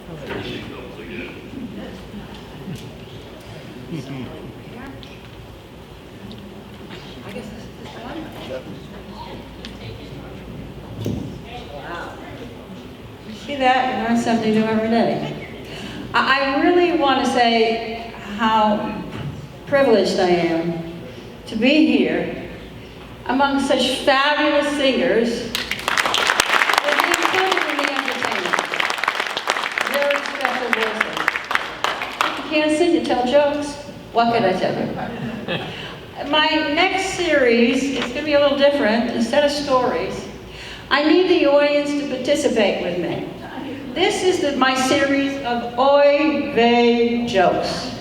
I guess this is one. Wow. You see that? You learn something new every day. I really want to say how privileged I am to be here among such fabulous singers and be included in the entertainment. Very special voices. If you can't sing, you tell jokes. What can I tell you? My next series is going to be a little different. Instead of stories, I need the audience to participate with me. This is my series of oy vey jokes.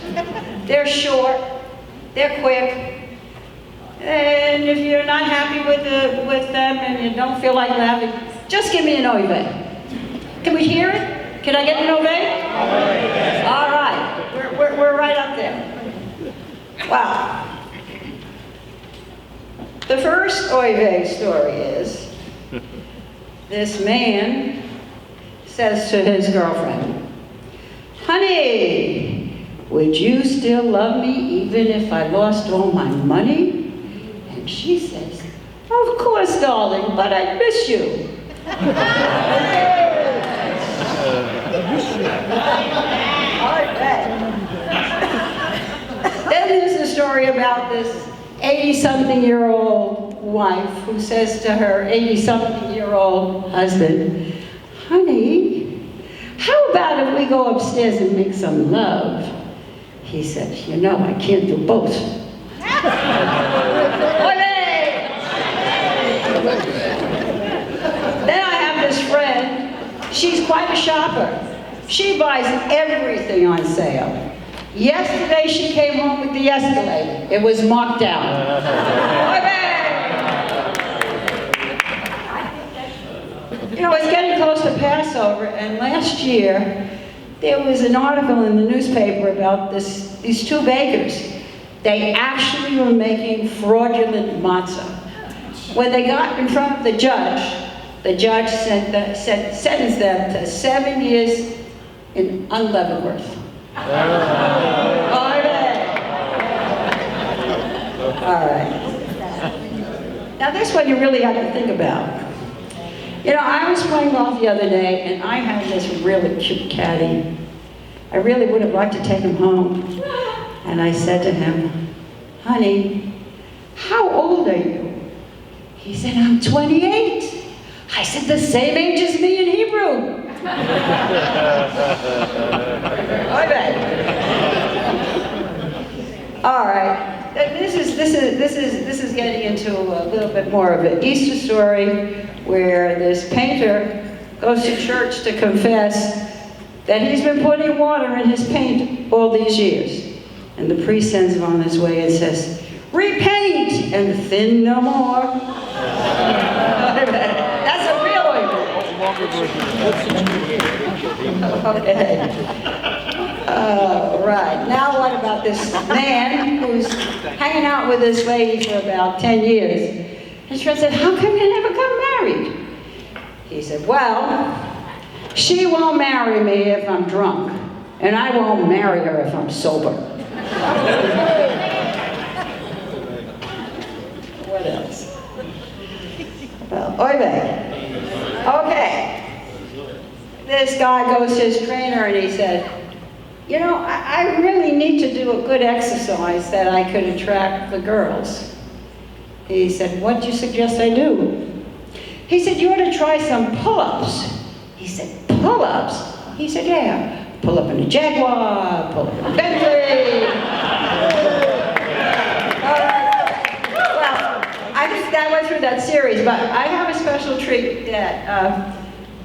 They're short, they're quick, and if you're not happy with them and you don't feel like laughing, just give me an oy vey. Can we hear it? Can I get an oy vey? All right, we're right up there. Wow. The first oy vey story is, this man says to his girlfriend, "Honey, would you still love me even if I lost all my money?" And she says, "Of course, darling, but I miss you." Then there's a story about this 80-something-year-old wife who says to her 80-something-year-old husband, "Honey, how about if we go upstairs and make some love?" He said, "You know, I can't do both." Then I have this friend, she's quite a shopper. She buys everything on sale. Yesterday she came home with the Escalade. It was marked down. You know, it's getting close to Passover, and last year there was an article in the newspaper about these two bakers. They actually were making fraudulent matzah. When they got in front of the judge sentenced them to 7 years in unleavened birth. All right. Now this one you really have to think about. You know, I was playing golf the other day, and I had this really cute caddy. I really would have liked to take him home. And I said to him, "Honey, how old are you?" He said, "I'm 28. I said, "The same age as me in Hebrew." All right. This is getting into a little bit more of an Easter story where this painter goes to church to confess that he's been putting water in his paint all these years. And the priest sends him on his way and says, "Repaint and thin no more." That's a real one. Okay. Right. Now what about this man who's hanging out with this lady for about 10 years? His friend said, "How come you never got married?" He said, "Well, she won't marry me if I'm drunk, and I won't marry her if I'm sober." What else? Well, oy vey. Okay. This guy goes to his trainer and he said, "You know, I really need to do a good exercise that I could attract the girls." He said, "What do you suggest I do?" He said, "You ought to try some pull-ups." He said, "Pull-ups?" He said, "Yeah. Pull up in a Jaguar, pull up in a Bentley." Well, I went through that series, but I have a special treat that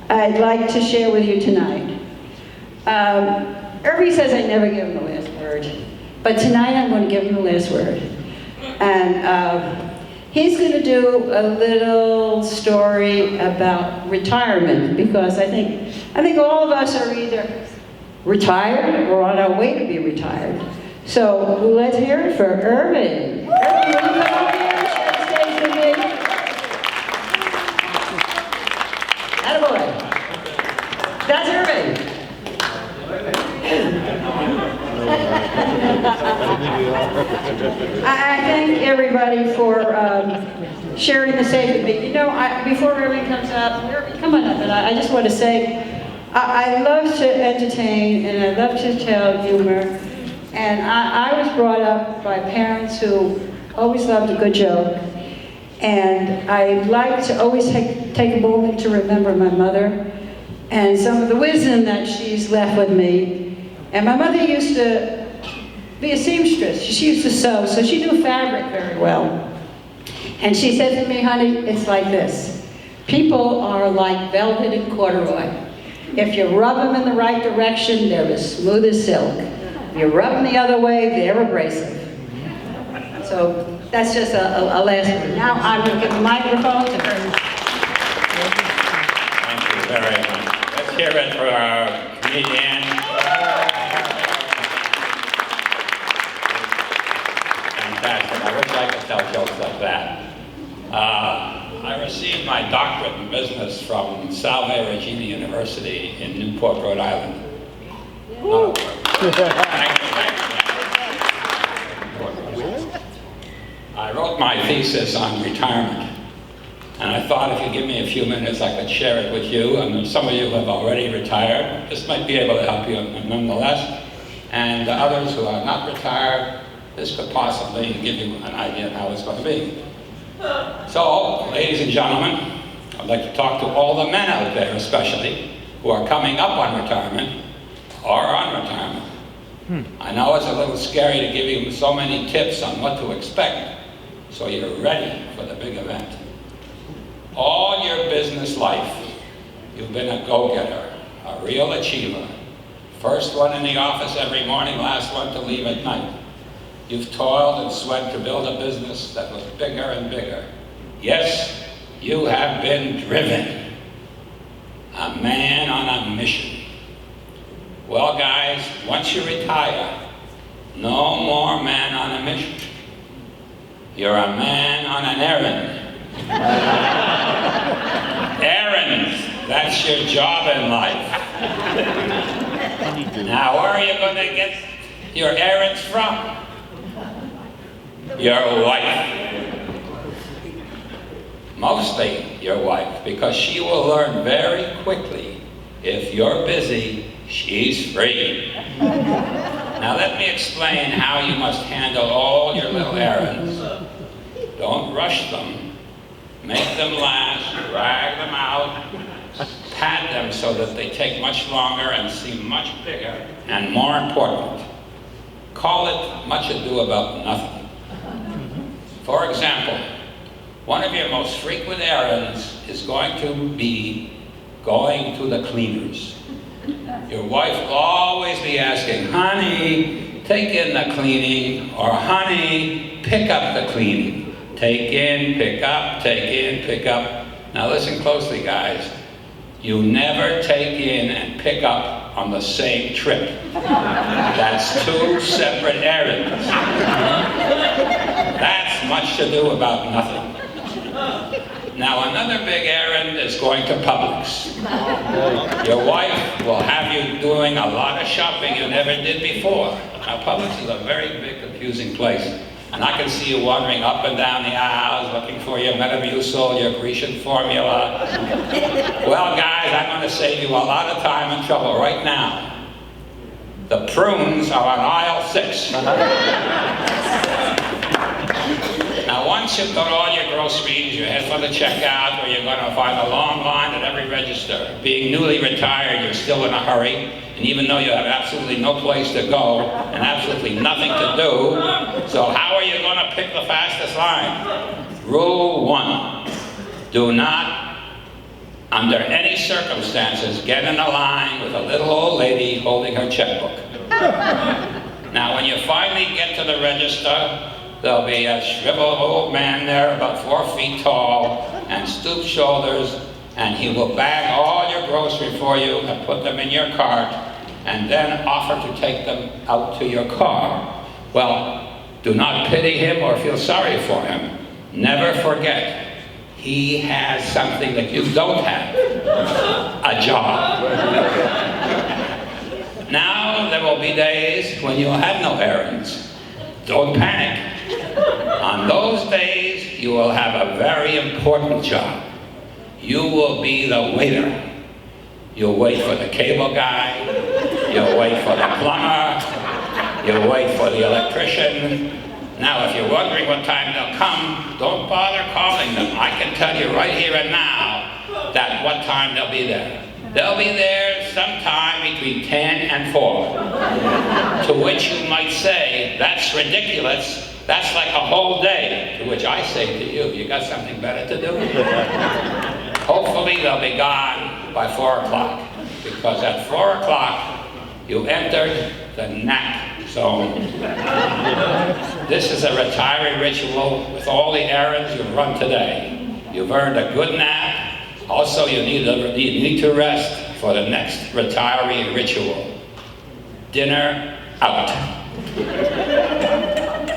I'd like to share with you tonight. Irving says I never give him the last word, but tonight I'm going to give him the last word. And he's going to do a little story about retirement, because I think all of us are either retired or on our way to be retired. So let's hear it for Irving. Irving, will you come up here and share the stage with me? Attaboy. That's Irving. I thank everybody for sharing the stage with me. You know, before Irving comes up, Irving, come on up, and I just want to say, I love to entertain and I love to tell humor. And I was brought up by parents who always loved a good joke. And I like to always take a moment to remember my mother and some of the wisdom that she's left with me. And my mother used to be a seamstress. She used to sew, so she knew fabric very well. And she said to me, honey, it's like this. People are like velvet and corduroy. If you rub them in the right direction, they're as smooth as silk. If you rub them the other way, they're abrasive. So that's just a last one. Now I'm going to give the microphone to her. Thank you very much. Let's hear it for our comedian. Fantastic. I wish I could tell jokes like that. I received my doctorate in business from Salve Regina University in Newport, Rhode Island. Thank you. I wrote my thesis on retirement, and I thought if you give me a few minutes I could share it with you, and some of you have already retired. This might be able to help you nonetheless, and others who are not retired, this could possibly give you an idea of how it's going to be. So, ladies and gentlemen, I'd like to talk to all the men out there especially, who are coming up on retirement, or on retirement. I know it's a little scary to give you so many tips on what to expect, so you're ready for the big event. All your business life, you've been a go-getter, a real achiever. First one in the office every morning, last one to leave at night. You've toiled and sweat to build a business that was bigger and bigger. Yes, you have been driven. A man on a mission. Well, guys, once you retire, no more man on a mission. You're a man on an errand. Errands, that's your job in life. Now, where are you going to get your errands from? Your wife. Mostly your wife, because she will learn very quickly if you're busy, she's free. Now let me explain how you must handle all your little errands. Don't rush them. Make them last, drag them out, pad them so that they take much longer and seem much bigger, and more important, call it much ado about nothing. For example, one of your most frequent errands is going to be going to the cleaners. Your wife will always be asking, honey, take in the cleaning, or honey, pick up the cleaning. Take in, pick up, take in, pick up. Now listen closely, guys. You never take in and pick up on the same trip. That's two separate errands. That's much to do about nothing. Now another big errand is going to Publix. Your wife will have you doing a lot of shopping you never did before. Now Publix is a very big, confusing place. And I can see you wandering up and down the aisles looking for your Metamucil, your Grecian formula. Well, guys, I'm going to save you a lot of time and trouble right now. The prunes are on aisle 6. Now, once you've got all your groceries, you head for the checkout where you're going to find a long line at every register. Being newly retired, you're still in a hurry. And even though you have absolutely no place to go and absolutely nothing to do, so how are you going to pick the fastest line? Rule 1, do not, under any circumstances, get in a line with a little old lady holding her checkbook. Now, when you finally get to the register, there'll be a shriveled old man there about 4 feet tall and stooped shoulders, and he will bag all your groceries for you and put them in your cart and then offer to take them out to your car. Well, do not pity him or feel sorry for him. Never forget, he has something that you don't have, a job. Now there will be days when you'll have no errands. Don't panic. On those days, you will have a very important job. You will be the waiter. You'll wait for the cable guy. You'll wait for the plumber. You'll wait for the electrician. Now, if you're wondering what time they'll come, don't bother calling them. I can tell you right here and now that what time they'll be there. They'll be there sometime between 10 and 4. To which you might say, that's ridiculous. That's like a whole day. To which I say to you, you got something better to do? Hopefully they'll be gone by 4 o'clock. Because at 4 o'clock, you entered the nap zone. This is a retiree ritual with all the errands you've run today. You've earned a good nap. Also, you need to rest for the next retiree ritual. Dinner out.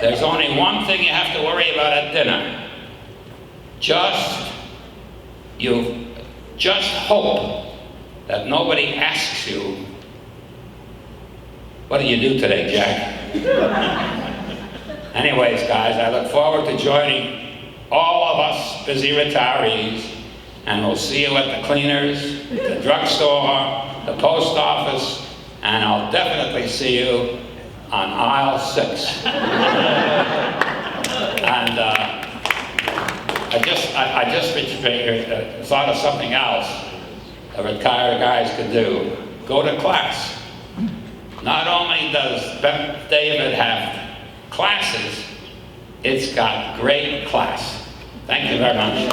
There's only one thing you have to worry about at dinner. Just hope that nobody asks you, what did you do today, Jack? Anyways, guys, I look forward to joining all of us busy retirees, and we'll see you at the cleaners, the drugstore, the post office, and I'll definitely see you on aisle 6. And I just thought of something else the retired guys could do. Go to class. Not only does Beth David have classes, it's got great class. Thank you very much.